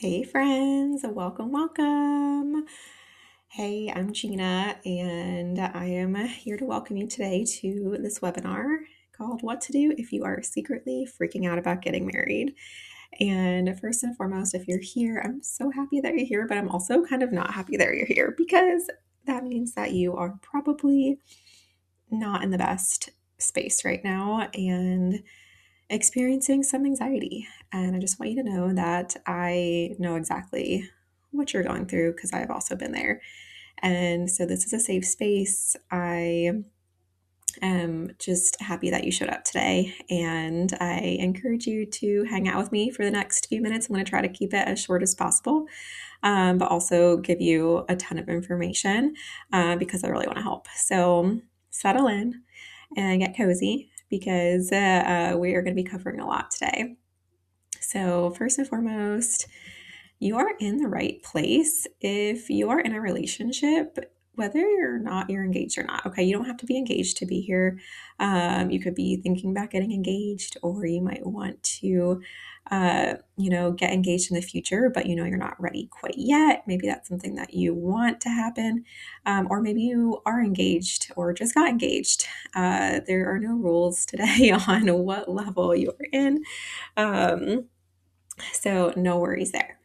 Hey friends, welcome, welcome. Hey, I'm Gina, and I am here to welcome you today to this webinar called What to Do If You Are Secretly Freaking Out About Getting Married. And first and foremost, if you're here, I'm so happy that you're here, but I'm also kind of not happy that you're here because that means that you are probably not in the best space right now and experiencing some anxiety. And I just want you to know that I know exactly what you're going through because I've also been there. And so this is a safe space. I am just happy that you showed up today. And I encourage you to hang out with me for the next few minutes. I'm going to try to keep it as short as possible, but also give you a ton of information because I really want to help. So settle in and get cozy because we are going to be covering a lot today. So, first and foremost, you are in the right place if you are in a relationship, whether or not you're engaged or not. Okay, you don't have to be engaged to be here. You could be thinking about getting engaged, or you might want to, get engaged in the future, but you're not ready quite yet. Maybe that's something that you want to happen, or maybe you are engaged or just got engaged. There are no rules today on what level you are in. So, no worries there.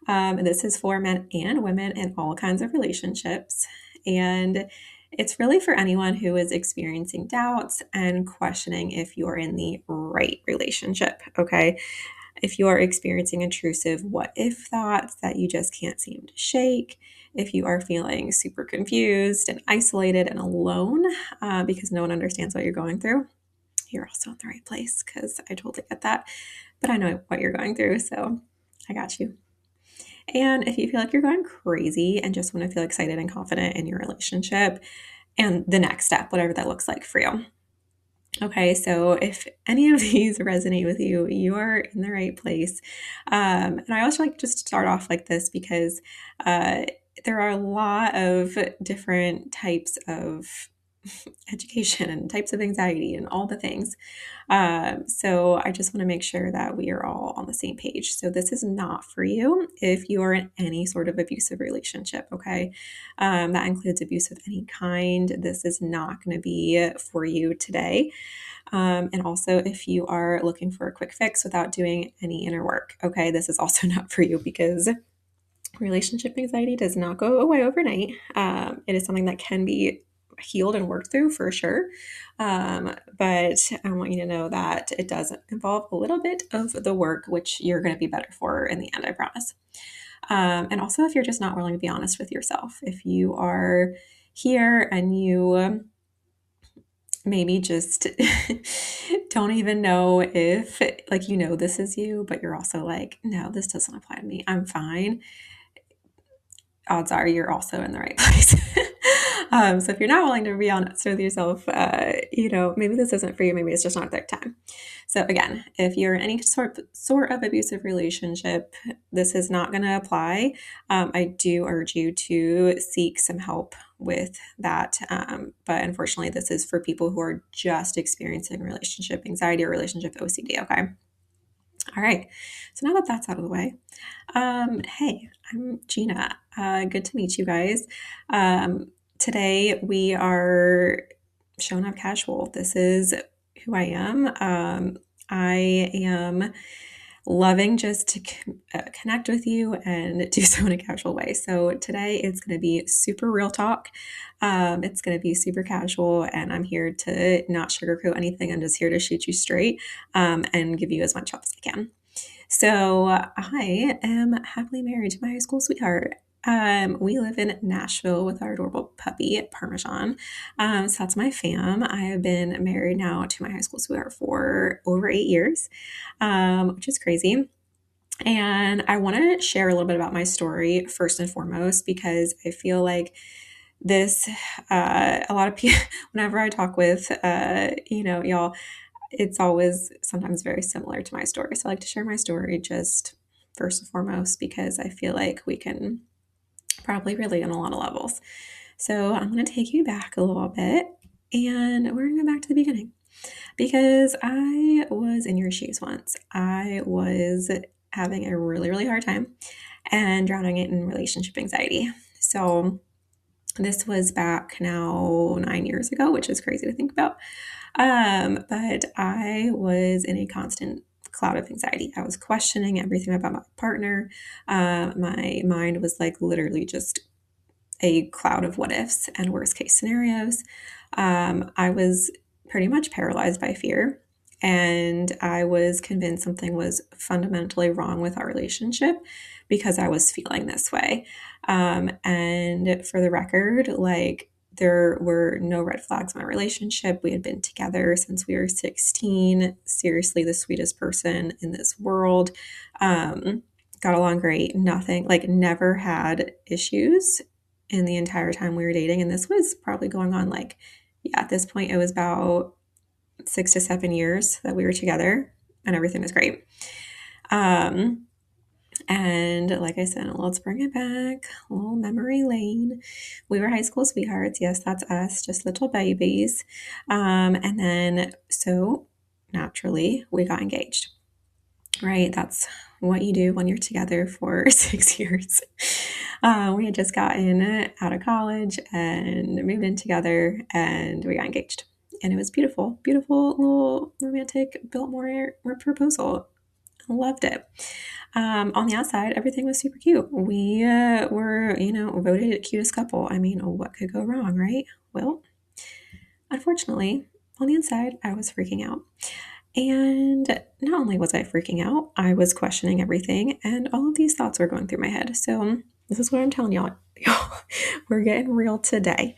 This is for men and women in all kinds of relationships. And it's really for anyone who is experiencing doubts and questioning if you're in the right relationship. Okay. If you are experiencing intrusive what if thoughts that you just can't seem to shake, if you are feeling super confused and isolated and alone because no one understands what you're going through, you're also in the right place because I totally get that. But I know what you're going through. So I got you. And if you feel like you're going crazy and just want to feel excited and confident in your relationship and the next step, whatever that looks like for you. Okay, so if any of these resonate with you, you are in the right place. And I also like just to start off like this because there are a lot of different types of education and types of anxiety and all the things. So I just want to make sure that we are all on the same page. So this is not for you if you are in any sort of abusive relationship, okay? That includes abuse of any kind. This is not going to be for you today. And also if you are looking for a quick fix without doing any inner work, okay? This is also not for you because relationship anxiety does not go away overnight. It is something that can be healed and worked through for sure. But I want you to know that it does involve a little bit of the work, which you're going to be better for in the end, I promise. And also, if you're just not willing to be honest with yourself, if you are here and you maybe just don't even know if, like, this is you, but you're also like, no, this doesn't apply to me. I'm fine. Odds are you're also in the right place. So if you're not willing to be honest with yourself, maybe this isn't for you. Maybe it's just not their time. So again, if you're in any sort of abusive relationship, this is not going to apply. I do urge you to seek some help with that. But unfortunately, this is for people who are just experiencing relationship anxiety or relationship OCD. Okay. All right. So now that that's out of the way, hey, I'm Gina. Good to meet you guys. Today we are showing up casual. This is who I am. I am loving just to connect with you and do so in a casual way. So today it's going to be super real talk. It's going to be super casual, and I'm here to not sugarcoat anything. I'm just here to shoot you straight and give you as much help as I can. So I am happily married to my high school sweetheart. We live in Nashville with our adorable puppy, Parmesan. So that's my fam. I have been married now to my high school sweetheart for over 8 years, which is crazy. And I want to share a little bit about my story first and foremost, because I feel like this, a lot of people, whenever I talk with, y'all, it's always sometimes very similar to my story. So I like to share my story just first and foremost because I feel like we can probably relate on a lot of levels. So I'm going to take you back a little bit and we're going to go back to the beginning because I was in your shoes once. I was having a really, really hard time and drowning it in relationship anxiety. So this was back now 9 years ago, which is crazy to think about. But I was in a constant cloud of anxiety. I was questioning everything about my partner. My mind was like literally just a cloud of what ifs and worst case scenarios. I was pretty much paralyzed by fear. And I was convinced something was fundamentally wrong with our relationship because I was feeling this way. And for the record, like, there were no red flags in my relationship. We had been together since we were 16. Seriously, the sweetest person in this world. Got along great. Nothing, like, never had issues in the entire time we were dating. And this was probably going on, like, yeah, at this point, it was about 6 to 7 years that we were together, and everything was great. And like I said, let's bring it back, a little memory lane. We were high school sweethearts. Yes, that's us, just little babies. And then, so naturally, we got engaged, right? That's what you do when you're together for 6 years. We had just gotten out of college and moved in together, and we got engaged. And it was beautiful, beautiful little romantic Biltmore proposal. I loved it. On the outside, everything was super cute. We were, voted cutest couple. I mean, what could go wrong, right? Well, unfortunately, on the inside, I was freaking out. And not only was I freaking out, I was questioning everything, and all of these thoughts were going through my head. So this is what I'm telling y'all. We're getting real today.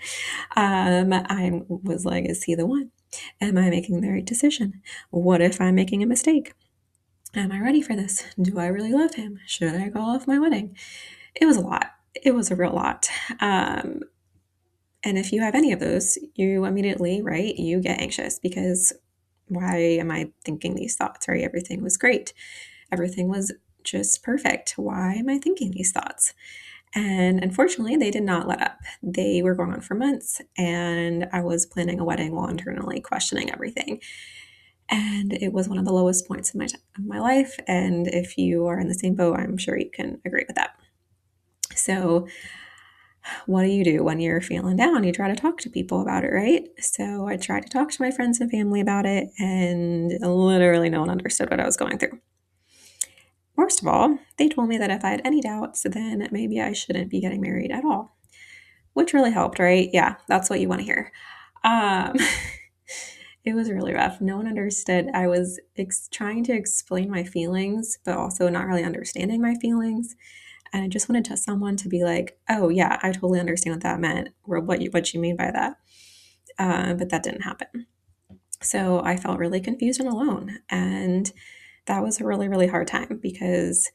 I was like, is he the one? Am I making the right decision? What if I'm making a mistake? Am I ready for this? Do I really love him? Should I call off my wedding? It was a lot. It was a real lot. And if you have any of those, you immediately, right, you get anxious because why am I thinking these thoughts, right? Everything was great. Everything was just perfect. Why am I thinking these thoughts? And unfortunately, they did not let up. They were going on for months, and I was planning a wedding while internally questioning everything. And it was one of the lowest points in my life. And if you are in the same boat, I'm sure you can agree with that. So, what do you do when you're feeling down? You try to talk to people about it, right? So I tried to talk to my friends and family about it, and literally no one understood what I was going through. Worst of all, they told me that if I had any doubts, then maybe I shouldn't be getting married at all, which really helped, right? Yeah, that's what you want to hear. It was really rough. No one understood. I was trying to explain my feelings, but also not really understanding my feelings. And I just wanted someone to be like, "Oh yeah, I totally understand what that meant, or what you mean by that." But that didn't happen. So I felt really confused and alone, and that was a really, really hard time because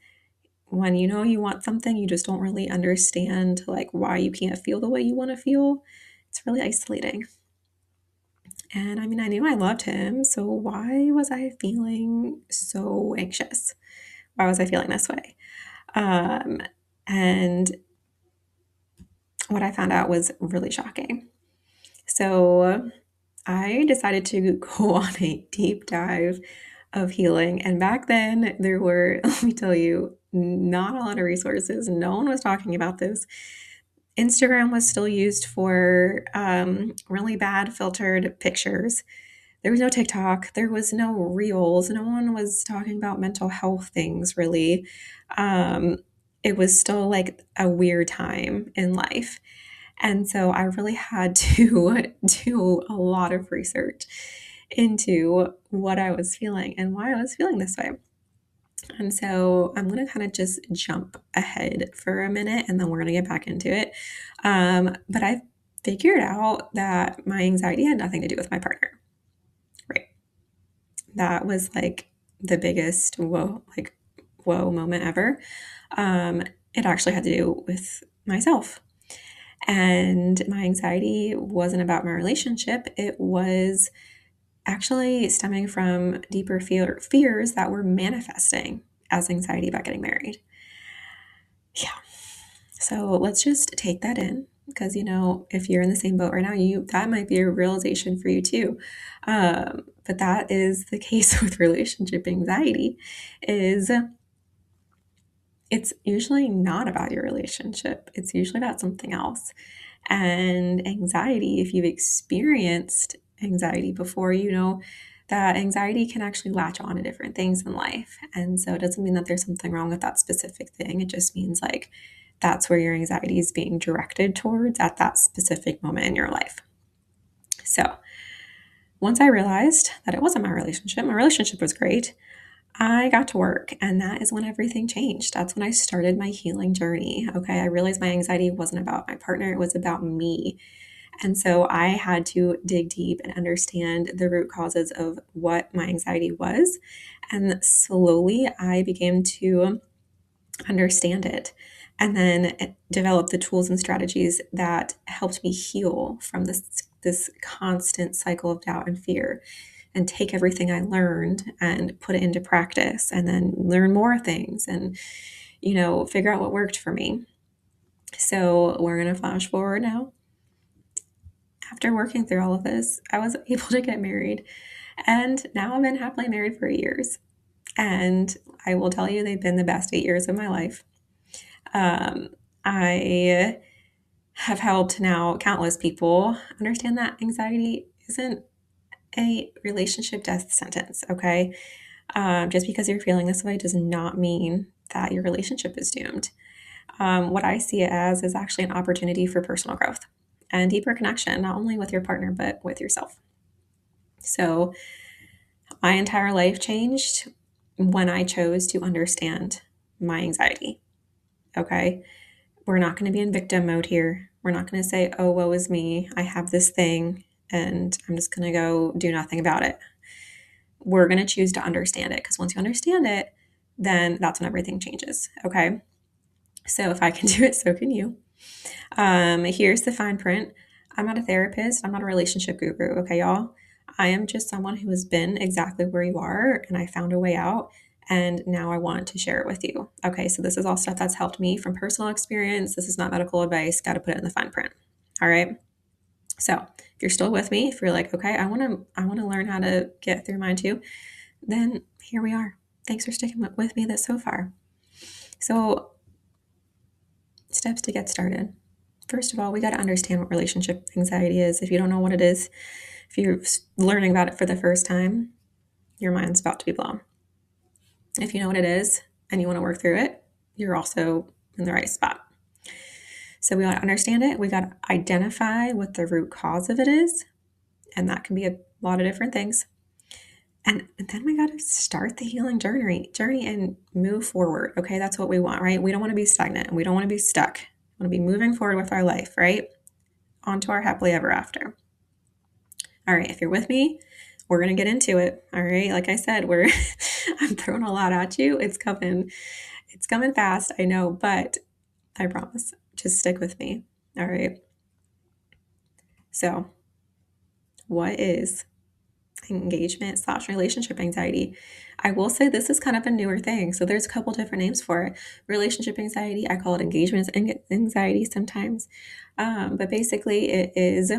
when you know you want something, you just don't really understand like why you can't feel the way you want to feel. It's really isolating. And I mean, I knew I loved him, so why was I feeling so anxious? Why was I feeling this way? And what I found out was really shocking. So I decided to go on a deep dive of healing. And back then, there were, let me tell you, not a lot of resources. No one was talking about this. Instagram was still used for really bad filtered pictures. There was no TikTok. There was no Reels. No one was talking about mental health things, really. It was still like a weird time in life. And so I really had to do a lot of research into what I was feeling and why I was feeling this way. And so I'm going to kind of just jump ahead for a minute and then we're going to get back into it. But I figured out that my anxiety had nothing to do with my partner. Right. That was like the biggest whoa moment ever. It actually had to do with myself. And my anxiety wasn't about my relationship. It was actually stemming from deeper fears that were manifesting as anxiety about getting married. Yeah. So let's just take that in because, if you're in the same boat right now, that might be a realization for you too. But that is the case with relationship anxiety is it's usually not about your relationship. It's usually about something else. And anxiety, if you've experienced anxiety before, you know that anxiety can actually latch on to different things in life. And so it doesn't mean that there's something wrong with that specific thing. It just means like that's where your anxiety is being directed towards at that specific moment in your life. So once I realized that it wasn't my relationship was great. I got to work, and that is when everything changed. That's when I started my healing journey. Okay. I realized my anxiety wasn't about my partner, it was about me. And so I had to dig deep and understand the root causes of what my anxiety was. And slowly I began to understand it and then develop the tools and strategies that helped me heal from this constant cycle of doubt and fear, and take everything I learned and put it into practice, and then learn more things and, figure out what worked for me. So we're going to flash forward now. After working through all of this, I was able to get married, and now I've been happily married for years. And I will tell you, they've been the best 8 years of my life. I have helped now countless people understand that anxiety isn't a relationship death sentence, okay? Just because you're feeling this way does not mean that your relationship is doomed. What I see it as is actually an opportunity for personal growth and deeper connection, not only with your partner, but with yourself. So, my entire life changed when I chose to understand my anxiety, okay? We're not going to be in victim mode here. We're not going to say, oh, woe is me. I have this thing and I'm just going to go do nothing about it. We're going to choose to understand it, because once you understand it, then that's when everything changes. Okay. So if I can do it, so can you. Here's the fine print. I'm not a therapist. I'm not a relationship guru. Okay, y'all. I am just someone who has been exactly where you are, and I found a way out. And now I want to share it with you. Okay, so this is all stuff that's helped me from personal experience. This is not medical advice. Got to put it in the fine print. All right. So if you're still with me, if you're like, okay, I want to learn how to get through mine too, then here we are. Thanks for sticking with me this so far. So, steps to get started. First of all, we got to understand what relationship anxiety is. If you don't know what it is, if you're learning about it for the first time, your mind's about to be blown. If you know what it is and you want to work through it, you're also in the right spot. So we got to understand it. We got to identify what the root cause of it is. And that can be a lot of different things. And then we got to start the healing journey and move forward. Okay, that's what we want, right? We don't want to be stagnant and we don't want to be stuck. We want to be moving forward with our life, right? On to our happily ever after. All right, if you're with me, we're going to get into it. All right, like I said, I'm throwing a lot at you. It's coming fast, I know, but I promise, just stick with me. All right. So, what is engagement/relationship anxiety? I will say this is kind of a newer thing. So there's a couple different names for it. Relationship anxiety, I call it engagement anxiety sometimes. But basically it is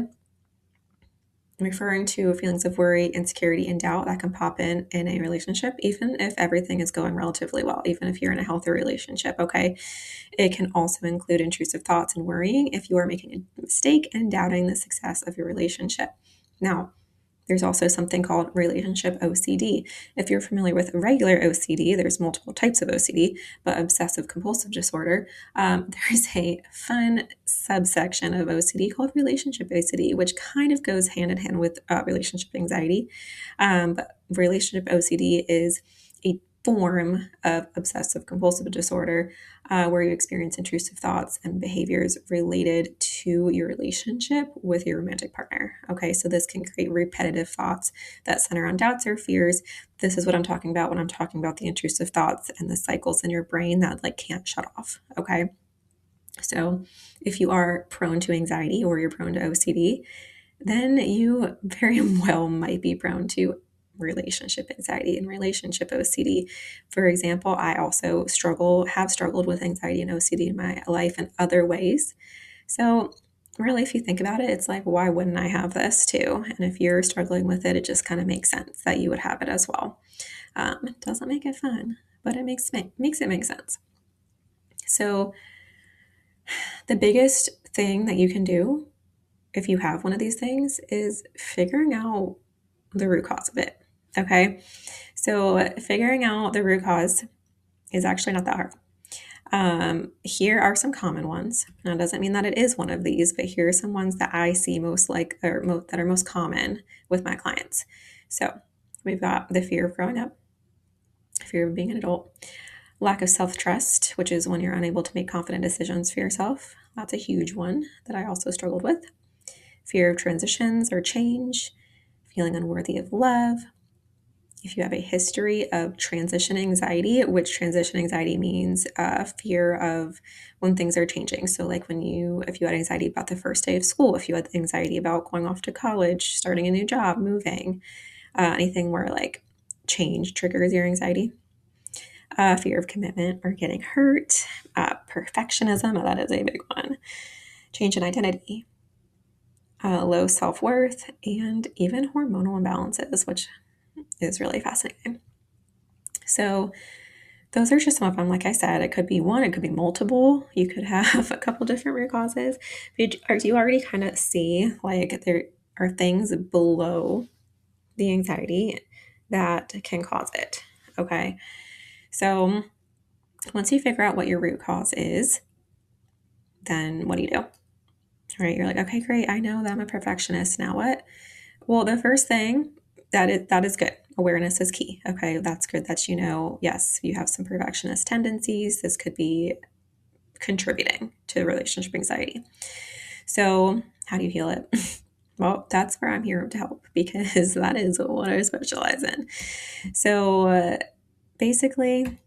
referring to feelings of worry, insecurity, and doubt that can pop in a relationship, even if everything is going relatively well, even if you're in a healthy relationship, okay? It can also include intrusive thoughts and worrying if you are making a mistake and doubting the success of your relationship. Now, there's also something called relationship OCD. If you're familiar with regular OCD, there's multiple types of OCD, but obsessive compulsive disorder, there's a fun subsection of OCD called relationship OCD, which kind of goes hand in hand with relationship anxiety. But relationship OCD is a form of obsessive compulsive disorder where you experience intrusive thoughts and behaviors related to your relationship with your romantic partner. Okay, so this can create repetitive thoughts that center on doubts or fears. This is what I'm talking about when I'm talking about the intrusive thoughts and the cycles in your brain that can't shut off. Okay, so if you are prone to anxiety or you're prone to OCD, then you very well might be prone to relationship anxiety and relationship OCD. For example, I also have struggled with anxiety and OCD in my life in other ways. So really, if you think about it, it's like, why wouldn't I have this too? And if you're struggling with it, it just kind of makes sense that you would have it as well. It doesn't make it fun, but it makes it make sense. So the biggest thing that you can do if you have one of these things is figuring out the root cause of it. Okay. So figuring out the root cause is actually not that hard. Here are some common ones. Now, it doesn't mean that it is one of these, but here are some ones that I see that are most common with my clients. So we've got the fear of growing up, fear of being an adult, lack of self-trust, which is when you're unable to make confident decisions for yourself. That's a huge one that I also struggled with. Fear of transitions or change, feeling unworthy of love. If you have a history of transition anxiety, which transition anxiety means fear of when things are changing. So like if you had anxiety about the first day of school, if you had anxiety about going off to college, starting a new job, moving, anything where like change triggers your anxiety. Fear of commitment or getting hurt, perfectionism, that is a big one, change in identity, low self-worth, and even hormonal imbalances, which is really fascinating. So those are just some of them. Like I said, it could be one, it could be multiple. You could have a couple different root causes. But you already kind of see like there are things below the anxiety that can cause it. Okay. So once you figure out what your root cause is, then what do you do? Right? You're like, okay, great. I know that I'm a perfectionist. Now what? Well, the first thing that is good. Awareness is key. Okay, that's good that yes, you have some perfectionist tendencies. This could be contributing to relationship anxiety. So, how do you heal it? Well, that's where I'm here to help because that is what I specialize in. So, basically,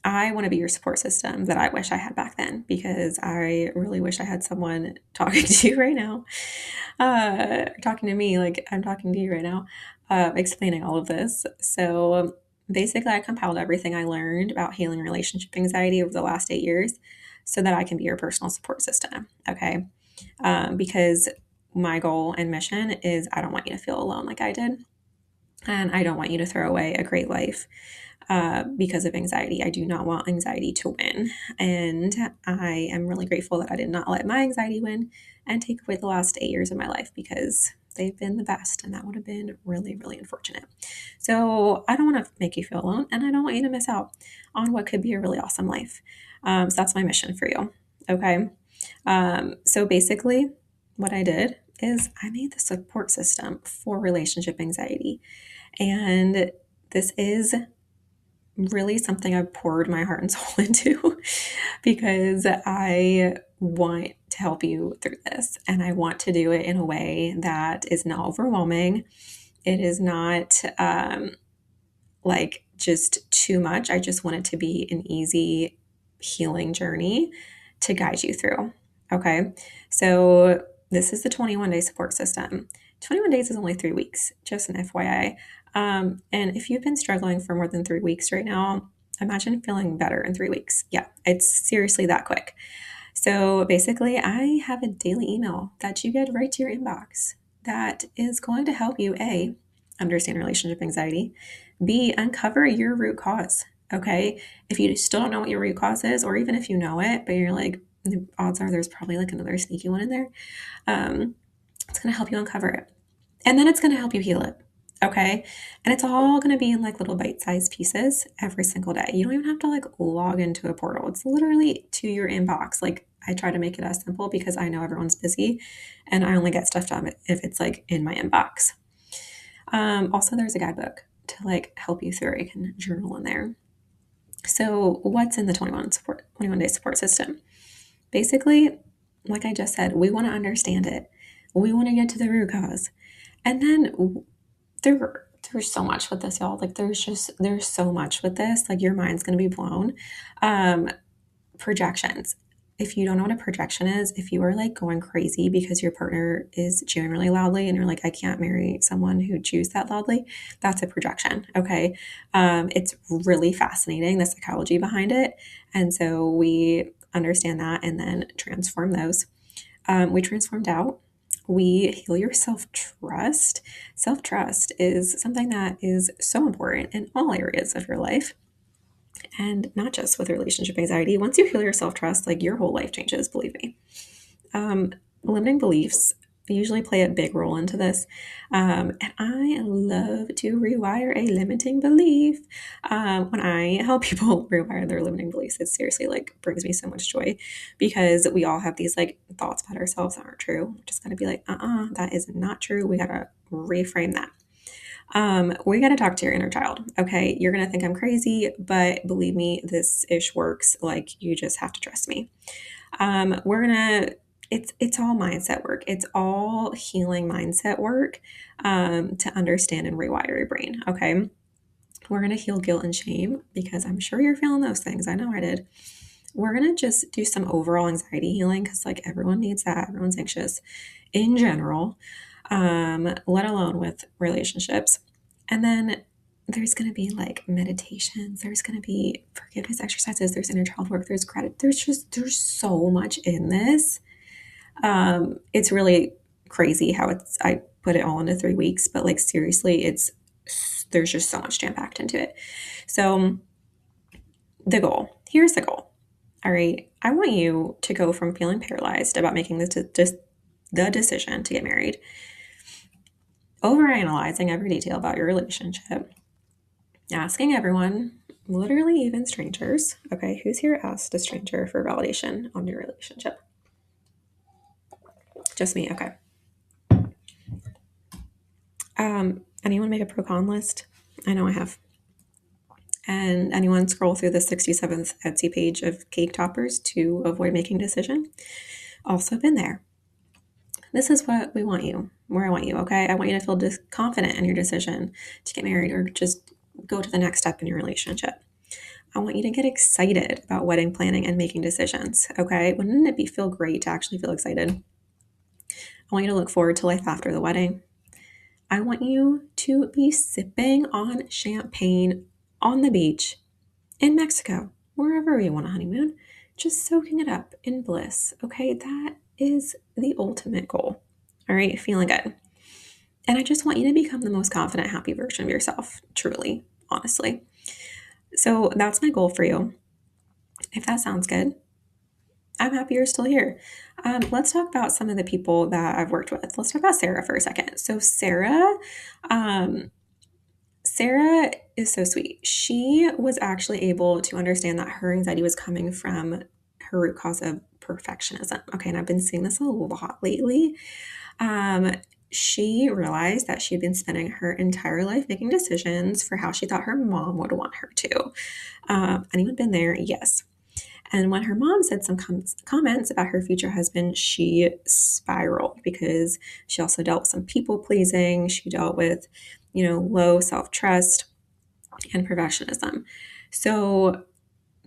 I want to be your support system that I wish I had back then because I really wish I had someone talking to you right now, talking to me like I'm talking to you right now, explaining all of this. So basically, I compiled everything I learned about healing relationship anxiety over the last 8 years so that I can be your personal support system. Okay. Because my goal and mission is I don't want you to feel alone like I did. And I don't want you to throw away a great life because of anxiety. I do not want anxiety to win. And I am really grateful that I did not let my anxiety win and take away the last 8 years of my life because they've been the best. And that would have been really, really unfortunate. So I don't want to make you feel alone and I don't want you to miss out on what could be a really awesome life. So that's my mission for you. Okay. So basically, what I did is I made the support system for relationship anxiety. And this is really something I've poured my heart and soul into because I want to help you through this. And I want to do it in a way that is not overwhelming. It is not like just too much. I just want it to be an easy healing journey to guide you through. Okay. So this is the 21-day support system. 21 days is only 3 weeks, just an FYI. And if you've been struggling for more than 3 weeks right now, imagine feeling better in 3 weeks. Yeah, it's seriously that quick. So basically, I have a daily email that you get right to your inbox that is going to help you, A, understand relationship anxiety, B, uncover your root cause. Okay. If you still don't know what your root cause is, or even if you know it, but you're like, the odds are there's probably like another sneaky one in there, it's going to help you uncover it. And then it's going to help you heal it. Okay. And it's all going to be in like little bite-sized pieces every single day. You don't even have to like log into a portal. It's literally to your inbox. Like I try to make it as simple because I know everyone's busy and I only get stuff done if it's like in my inbox. Also, there's a guidebook to like help you through. You can journal in there. So what's in the 21-day support system? Basically, like I just said, we want to understand it. We want to get to the root cause. And then there's so much with this, y'all. Like there's so much with this. Like your mind's going to be blown. Projections. If you don't know what a projection is, if you are like going crazy because your partner is chewing really loudly and you're like, I can't marry someone who chews that loudly, that's a projection. Okay. It's really fascinating, the psychology behind it. And so we understand that and then transform those. We transform doubt. We heal your self-trust. Self-trust is something that is so important in all areas of your life. And not just with relationship anxiety. Once you heal your self-trust, like your whole life changes, believe me. Limiting beliefs usually play a big role into this. And I love to rewire a limiting belief. When I help people rewire their limiting beliefs, it seriously like brings me so much joy because we all have these like thoughts about ourselves that aren't true. We're just gotta be like, that is not true. We gotta reframe that. We got to talk to your inner child. Okay. You're going to think I'm crazy, but believe me, this ish works. Like you just have to trust me. We're going to, it's all mindset work. It's all healing mindset work, to understand and rewire your brain. Okay. We're going to heal guilt and shame because I'm sure you're feeling those things. I know I did. We're going to just do some overall anxiety healing because like everyone needs that. Everyone's anxious in general, let alone with relationships. And then there's going to be like meditations. There's going to be forgiveness exercises. There's inner child work. There's gratitude. There's so much in this. It's really crazy how I put it all into 3 weeks, but like seriously, there's just so much jam packed into it. So here's the goal. All right. I want you to go from feeling paralyzed about making the decision to get married, overanalyzing every detail about your relationship, asking everyone, literally even strangers. Okay, who's here asked a stranger for validation on your relationship? Just me. Okay. Anyone make a pro-con list? I know I have. And anyone scroll through the 67th Etsy page of cake toppers to avoid making a decision? Also been there. This is what we want you, where I want you, okay? I want you to feel confident in your decision to get married or just go to the next step in your relationship. I want you to get excited about wedding planning and making decisions, okay? Wouldn't it feel great to actually feel excited? I want you to look forward to life after the wedding. I want you to be sipping on champagne on the beach in Mexico, wherever you want a honeymoon, just soaking it up in bliss, okay? That is the ultimate goal, all right? Feeling good. And I just want you to become the most confident, happy version of yourself, truly, honestly. So that's my goal for you. If that sounds good, I'm happy you're still here. Let's talk about some of the people that I've worked with. Let's talk about Sarah for a second. So Sarah is so sweet. She was actually able to understand that her anxiety was coming from her root cause of perfectionism. Okay, and I've been seeing this a lot lately. She realized that she'd been spending her entire life making decisions for how she thought her mom would want her to. Anyone been there? Yes. And when her mom said some comments about her future husband, she spiraled because she also dealt with some people pleasing. She dealt with, low self-trust and perfectionism. So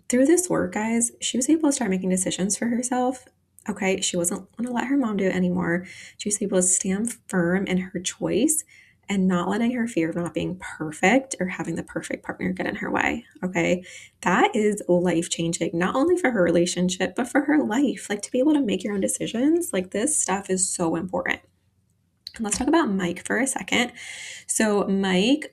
through this work, guys, she was able to start making decisions for herself. Okay, she wasn't going to let her mom do it anymore. She was able to stand firm in her choice and not letting her fear of not being perfect or having the perfect partner get in her way. Okay, that is life changing, not only for her relationship, but for her life. Like to be able to make your own decisions, like this stuff is so important. Let's talk about Mike for a second. So Mike,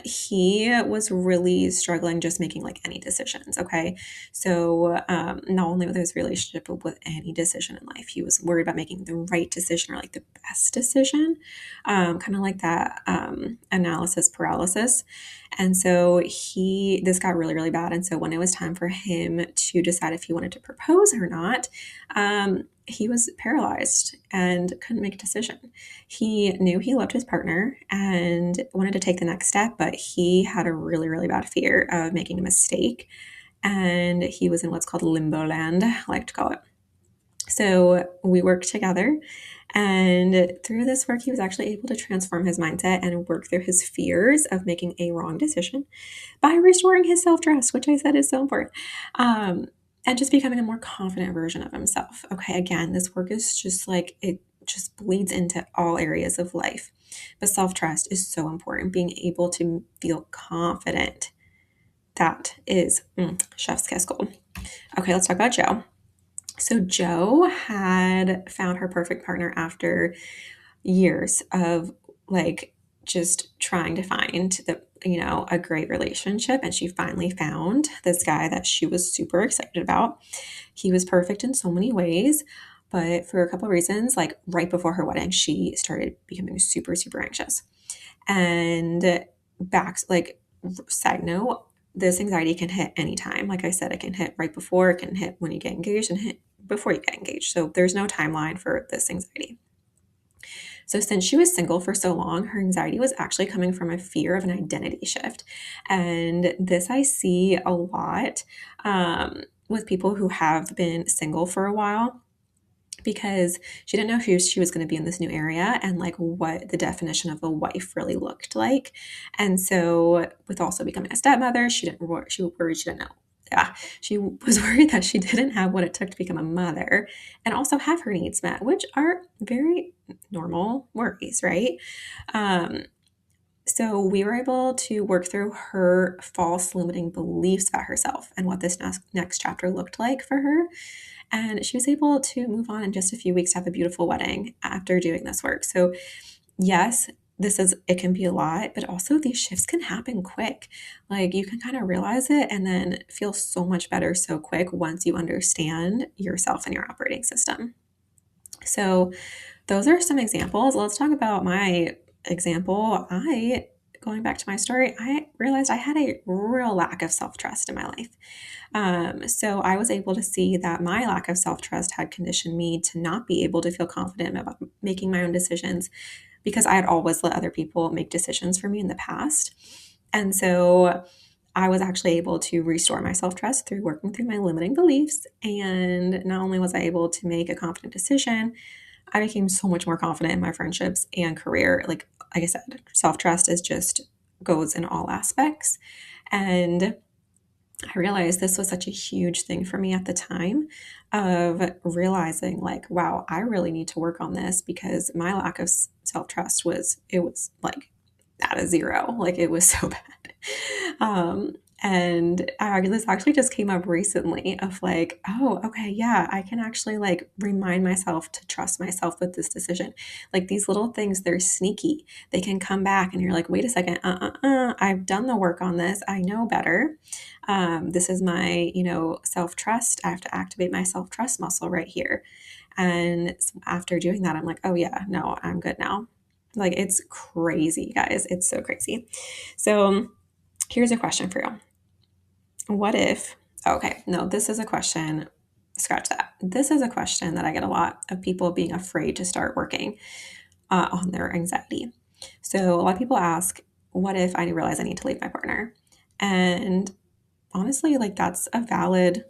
he was really struggling just making like any decisions. Okay. So, not only with his relationship, but with any decision in life, he was worried about making the right decision or like the best decision. Kind of like that, analysis paralysis. And so this got really, really bad. And so when it was time for him to decide if he wanted to propose or not, he was paralyzed and couldn't make a decision. He knew he loved his partner and wanted to take the next step, but he had a really, really bad fear of making a mistake. And he was in what's called limbo land, I like to call it. So we worked together, and through this work, he was actually able to transform his mindset and work through his fears of making a wrong decision by restoring his self-trust, which I said is so important. And just becoming a more confident version of himself. Okay, again, this work is just like, it just bleeds into all areas of life. But self-trust is so important. Being able to feel confident. That is chef's kiss gold. Okay, let's talk about Joe. So Joe had found her perfect partner after years of like just trying to find a great relationship, and she finally found this guy that she was super excited about. He was perfect in so many ways, but for a couple of reasons, like right before her wedding, she started becoming super, super anxious. And like, side note, this anxiety can hit anytime. Like I said, it can hit right before, it can hit when you get engaged, and hit before you get engaged. So there's no timeline for this anxiety. So since she was single for so long, her anxiety was actually coming from a fear of an identity shift. And this I see a lot with people who have been single for a while, because she didn't know who she was going to be in this new area and like what the definition of a wife really looked like. And so with also becoming a stepmother, she worried she didn't know. Yeah, she was worried that she didn't have what it took to become a mother and also have her needs met, which are very normal worries, right? Um, so we were able to work through her false limiting beliefs about herself and what this next chapter looked like for her. And she was able to move on in just a few weeks to have a beautiful wedding after doing this work. So, yes, it can be a lot, but also these shifts can happen quick. Like you can kind of realize it and then feel so much better so quick once you understand yourself and your operating system. So, those are some examples. Let's talk about my example. Going back to my story, I realized I had a real lack of self trust in my life. So I was able to see that my lack of self trust had conditioned me to not be able to feel confident about making my own decisions because I had always let other people make decisions for me in the past. And so I was actually able to restore my self trust through working through my limiting beliefs. And not only was I able to make a confident decision, I became so much more confident in my friendships and career. Like I said, self trust is just goes in all aspects. And I realized this was such a huge thing for me at the time of realizing like, wow, I really need to work on this because my lack of self-trust was like at a zero. Like it was so bad. Um, this actually just came up recently of like, oh, okay, yeah, I can actually like remind myself to trust myself with this decision. Like these little things, they're sneaky. They can come back and you're like, wait a second, I've done the work on this. I know better. This is my, self trust. I have to activate my self trust muscle right here. And after doing that, I'm like, oh, yeah, no, I'm good now. Like, it's crazy, guys. It's so crazy. So, here's a question for you. What if, okay, no, this is a question, scratch that. This is a question that I get a lot of people being afraid to start working on their anxiety. So, a lot of people ask, what if I realize I need to leave my partner? And honestly, like that's a valid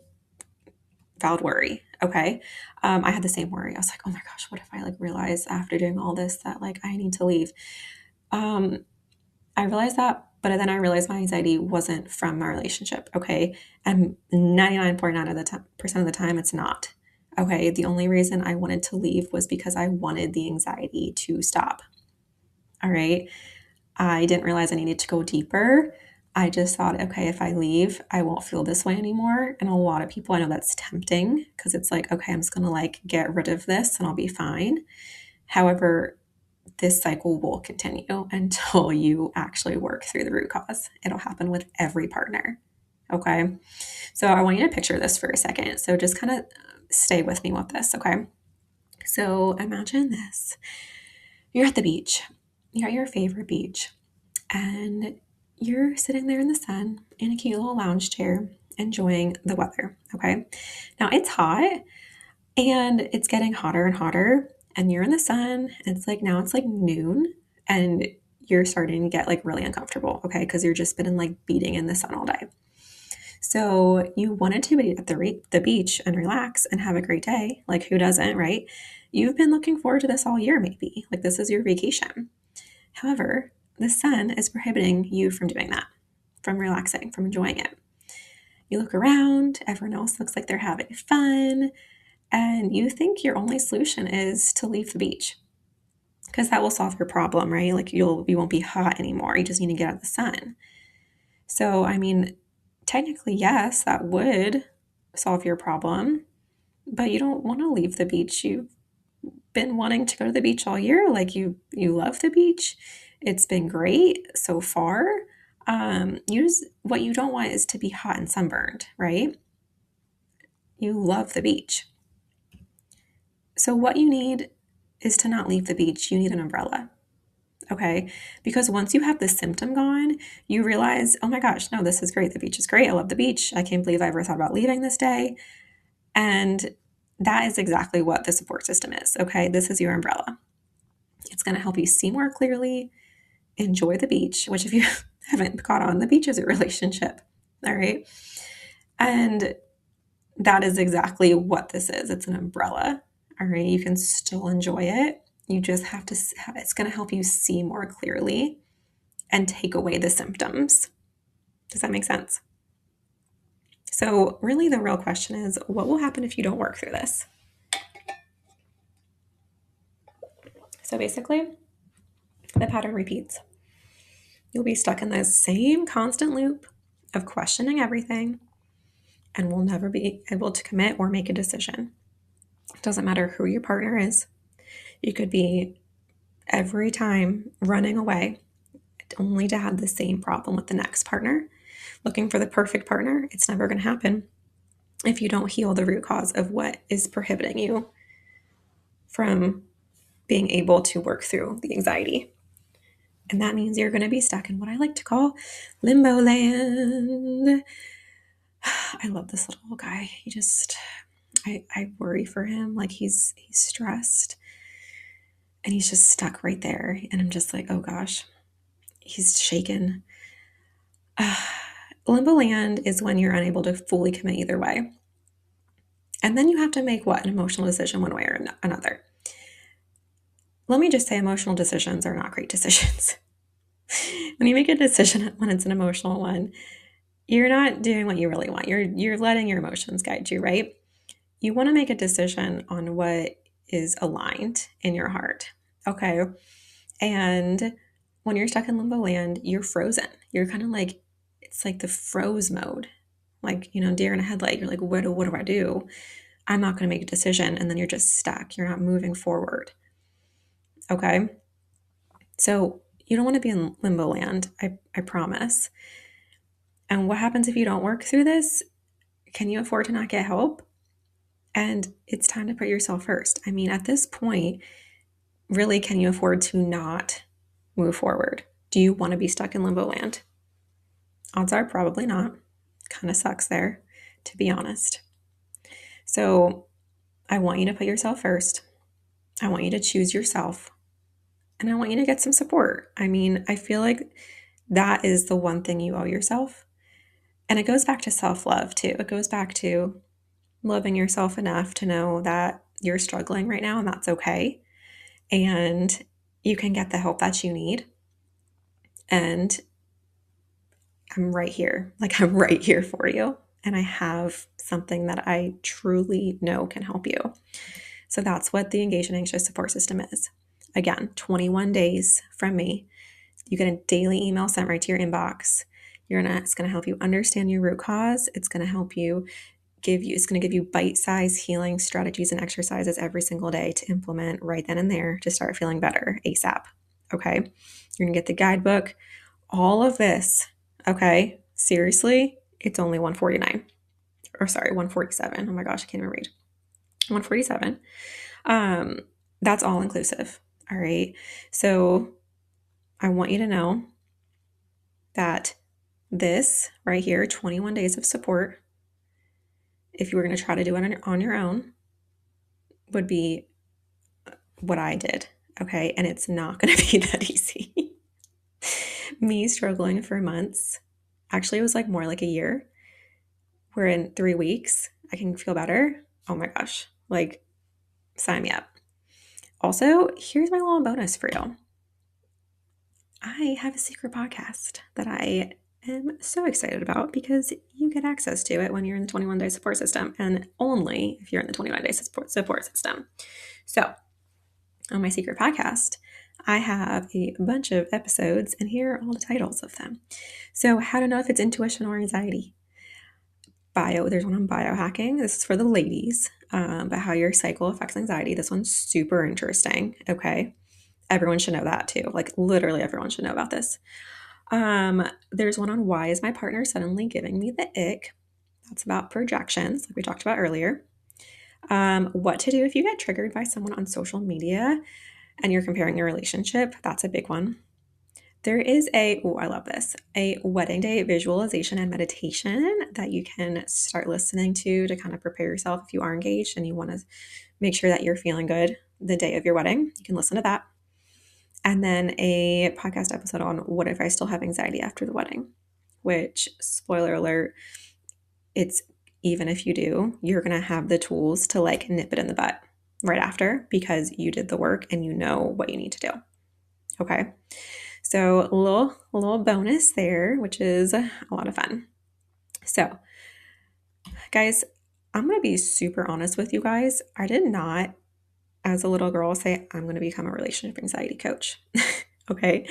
worry. Okay. I had the same worry. I was like, oh my gosh, what if I like realize after doing all this that like I need to leave? Um, I realized that, but then I realized my anxiety wasn't from my relationship. Okay. And 99.9% of the time, it's not. Okay. The only reason I wanted to leave was because I wanted the anxiety to stop. All right. I didn't realize I needed to go deeper. I just thought, okay, if I leave, I won't feel this way anymore. And a lot of people, I know that's tempting because it's like, okay, I'm just going to like get rid of this and I'll be fine. However, this cycle will continue until you actually work through the root cause. It'll happen with every partner. Okay. So I want you to picture this for a second. So just kind of stay with me with this. Okay. So imagine this. You're at the beach. You're at your favorite beach and you're sitting there in the sun in a cute little lounge chair enjoying the weather. Okay. Now it's hot and it's getting hotter and hotter, and you're in the sun. And now it's like noon and you're starting to get like really uncomfortable. Okay. Because you're just been like beating in the sun all day. So you wanted to be at the beach and relax and have a great day. Like who doesn't, right? You've been looking forward to this all year, maybe. Like this is your vacation. However, the sun is prohibiting you from doing that, from relaxing, from enjoying it. You look around, everyone else looks like they're having fun, and you think your only solution is to leave the beach because that will solve your problem, right? Like you won't be hot anymore. You just need to get out of the sun. So, I mean, technically, yes, that would solve your problem, but you don't want to leave the beach. You've been wanting to go to the beach all year. Like you love the beach. It's been great so far. What you don't want is to be hot and sunburned, right? You love the beach. So what you need is to not leave the beach. You need an umbrella. Okay. Because once you have the symptom gone, you realize, oh my gosh, no, this is great. The beach is great. I love the beach. I can't believe I ever thought about leaving this day. And that is exactly what the support system is. Okay. This is your umbrella. It's going to help you see more clearly, enjoy the beach, which if you haven't caught on, the beach is a relationship. All right. And that is exactly what this is. It's an umbrella. All right. You can still enjoy it. You just have to, it's going to help you see more clearly and take away the symptoms. Does that make sense? So, really, the real question is, what will happen if you don't work through this? So, basically, the pattern repeats. You'll be stuck in this same constant loop of questioning everything and will never be able to commit or make a decision. It doesn't matter who your partner is. You could be every time running away only to have the same problem with the next partner. Looking for the perfect partner, it's never going to happen if you don't heal the root cause of what is prohibiting you from being able to work through the anxiety. And that means you're going to be stuck in what I like to call limbo land. I love this little guy. I worry for him. Like he's stressed and he's just stuck right there. And I'm just like, oh gosh, he's shaken. Limbo land is when you're unable to fully commit either way. And then you have to make what? An emotional decision one way or another. Let me just say emotional decisions are not great decisions. When you make a decision when it's an emotional one, you're not doing what you really want. You're letting your emotions guide you, right? You want to make a decision on what is aligned in your heart. Okay. And when you're stuck in limbo land, you're frozen. You're kind of like, it's like the froze mode. Like, deer in a headlight. You're like, what do I do? I'm not going to make a decision. And then you're just stuck. You're not moving forward. Okay. So you don't want to be in limbo land. I promise. And what happens if you don't work through this? Can you afford to not get help? And it's time to put yourself first. I mean, at this point, really, can you afford to not move forward? Do you want to be stuck in limbo land? Odds are probably not. Kind of sucks there, to be honest. So I want you to put yourself first. I want you to choose yourself. And I want you to get some support. I mean, I feel like that is the one thing you owe yourself. And it goes back to self-love too. It goes back to loving yourself enough to know that you're struggling right now and that's okay. And you can get the help that you need. And I'm right here. Like I'm right here for you. And I have something that I truly know can help you. So that's what the Engaged and Anxious support system is. Again, 21 days from me. You get a daily email sent right to your inbox. It's going to help you understand your root cause. It's going to help you it's going to give you bite-sized healing strategies and exercises every single day to implement right then and there to start feeling better ASAP. Okay. You're going to get the guidebook, all of this. Okay. Seriously, it's only $149 or sorry, $147. Oh my gosh, I can't even read. $147. That's all inclusive. All right. So I want you to know that this right here, 21 days of support, if you were going to try to do it on your own, would be what I did. Okay. And it's not going to be that easy. Me struggling for months. Actually, it was like more like a year. Where in 3 weeks, I can feel better. Oh my gosh. Like, sign me up. Also, here's my little bonus for you. I have a secret podcast that I am so excited about because you get access to it when you're in the 21-day support system and only if you're in the 21-day support system. So on my secret podcast, I have a bunch of episodes and here are all the titles of them. So how to know if it's intuition or anxiety. There's one on biohacking. This is for the ladies, about how your cycle affects anxiety. This one's super interesting. Okay. Everyone should know that too. Like literally everyone should know about this. There's one on why is my partner suddenly giving me the ick? That's about projections, like we talked about earlier. What to do if you get triggered by someone on social media and you're comparing your relationship. That's a big one. There is I love this, a wedding day visualization and meditation that you can start listening to kind of prepare yourself if you are engaged and you want to make sure that you're feeling good the day of your wedding. You can listen to that. And then a podcast episode on what if I still have anxiety after the wedding, which, spoiler alert, it's even if you do, you're going to have the tools to like nip it in the butt right after because you did the work and you know what you need to do. Okay. So a little bonus there, which is a lot of fun. So guys, I'm going to be super honest with you guys. I did not, as a little girl, say I'm going to become a relationship anxiety coach. Okay.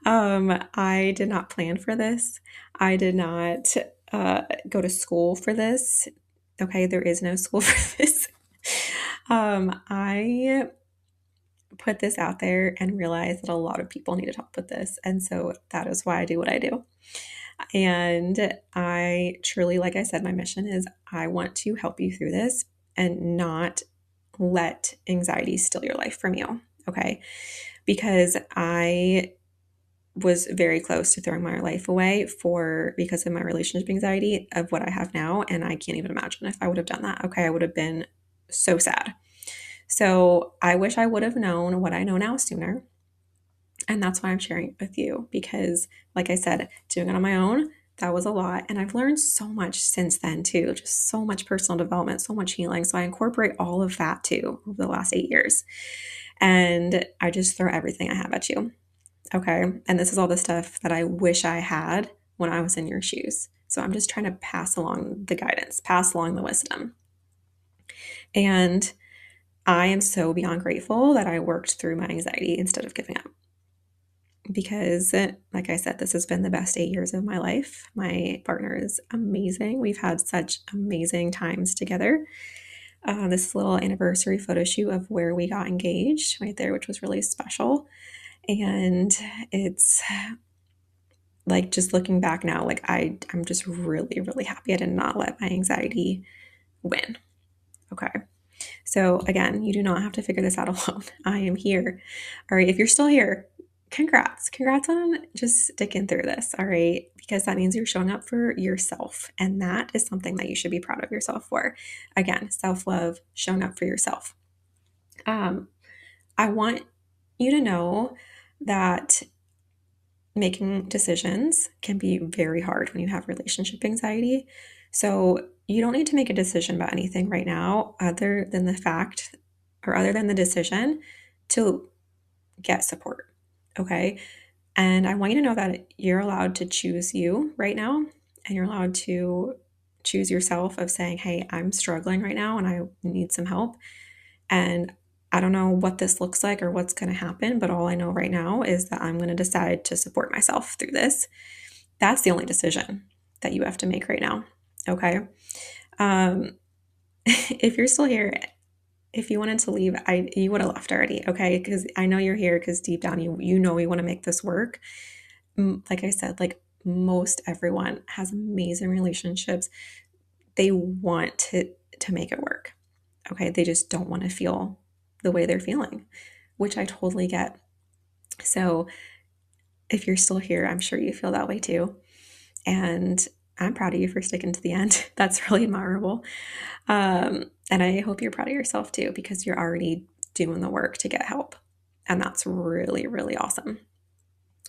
I did not plan for this. I did not go to school for this. Okay. There is no school for this. I put this out there and realized that a lot of people need to talk with this. And so that is why I do what I do. And I truly, like I said, my mission is I want to help you through this and not let anxiety steal your life from you. Okay. Because I was very close to throwing my life away because of my relationship anxiety of what I have now. And I can't even imagine if I would have done that. Okay. I would have been so sad. So I wish I would have known what I know now sooner. And that's why I'm sharing it with you because, like I said, doing it on my own, that was a lot. And I've learned so much since then, too, just so much personal development, so much healing. So I incorporate all of that, too, over the last 8 years. And I just throw everything I have at you. Okay. And this is all the stuff that I wish I had when I was in your shoes. So I'm just trying to pass along the guidance, pass along the wisdom. And I am so beyond grateful that I worked through my anxiety instead of giving up. Because, like I said, this has been the best 8 years of my life. My partner is amazing. We've had such amazing times together. This little anniversary photo shoot of where we got engaged right there, which was really special. And it's like just looking back now, like I'm just really, really happy I did not let my anxiety win. Okay. So again, you do not have to figure this out alone. I am here. All right. If you're still here, congrats. Congrats on just sticking through this. All right. Because that means you're showing up for yourself. And that is something that you should be proud of yourself for. Again, self-love, showing up for yourself. I want you to know that making decisions can be very hard when you have relationship anxiety. So you don't need to make a decision about anything right now other than the decision to get support. Okay. And I want you to know that you're allowed to choose you right now, and you're allowed to choose yourself of saying, hey, I'm struggling right now and I need some help. And I don't know what this looks like or what's going to happen, but all I know right now is that I'm going to decide to support myself through this. That's the only decision that you have to make right now. Okay. If you're still here, if you wanted to leave, you would have left already. Okay. Because I know you're here because deep down, you know, we want to make this work. Like I said, like most everyone has amazing relationships. They want to make it work. Okay. They just don't want to feel the way they're feeling, which I totally get. So if you're still here, I'm sure you feel that way too. And I'm proud of you for sticking to the end. That's really admirable. And I hope you're proud of yourself too, because you're already doing the work to get help. And that's really, really awesome.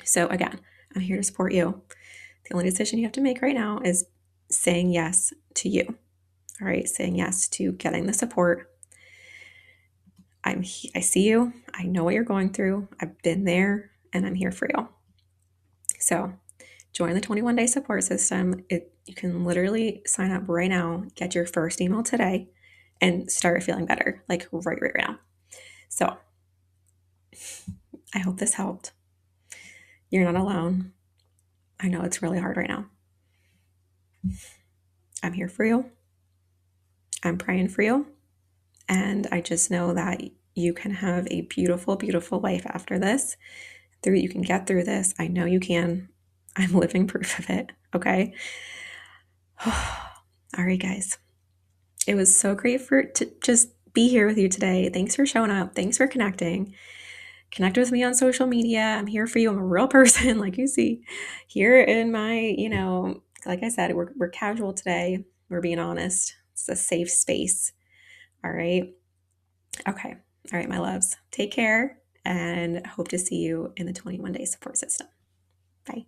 So again, I'm here to support you. The only decision you have to make right now is saying yes to you. All right. Saying yes to getting the support. I see you. I know what you're going through. I've been there and I'm here for you. So join the 21-day support system. You can literally sign up right now, get your first email today, and start feeling better, like right now. So I hope this helped. You're not alone. I know it's really hard right now. I'm here for you. I'm praying for you. And I just know that you can have a beautiful, beautiful life after this. You can get through this. I know you can. I'm living proof of it. Okay. All right, guys. It was so great to just be here with you today. Thanks for showing up. Thanks for connecting. Connect with me on social media. I'm here for you. I'm a real person, like you see here in my, like I said, we're casual today. We're being honest. It's a safe space. All right. Okay. All right, my loves. Take care and hope to see you in the 21 day support system. Bye.